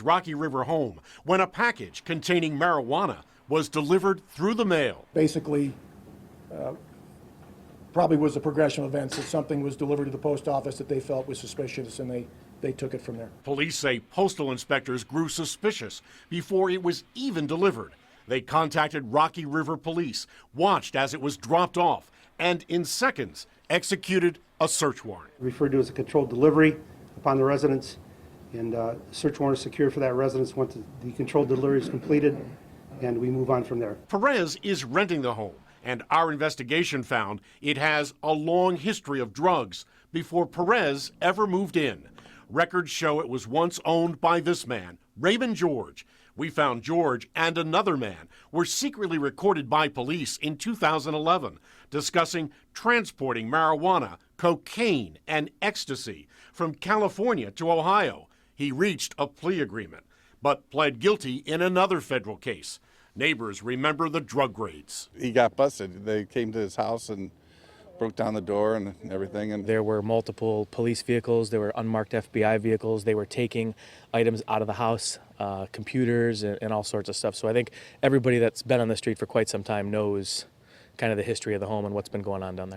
Rocky River home when a package containing marijuana was delivered through the mail. Basically, probably was a progression of events that something was delivered to the post office that they felt was suspicious, and they took it from there. Police say postal inspectors grew suspicious before it was even delivered. They contacted Rocky River Police, watched as it was dropped off, and in seconds executed a search warrant. Referred to as a controlled delivery upon the residence, and search warrant is secured for that residence once the controlled delivery is completed, and we move on from there. Perez is renting the home, and our investigation found it has a long history of drugs before Perez ever moved in. Records show it was once owned by this man, Raymond George. We found George and another man were secretly recorded by police in 2011 discussing transporting marijuana, cocaine, and ecstasy from California to Ohio. He reached a plea agreement, but pled guilty in another federal case. Neighbors remember the drug raids. He got busted. They came to his house and broke down the door and everything. And there were multiple police vehicles, there were unmarked FBI vehicles, they were taking items out of the house, computers and all sorts of stuff. So I think everybody that's been on the street for quite some time knows kind of the history of the home and what's been going on down there.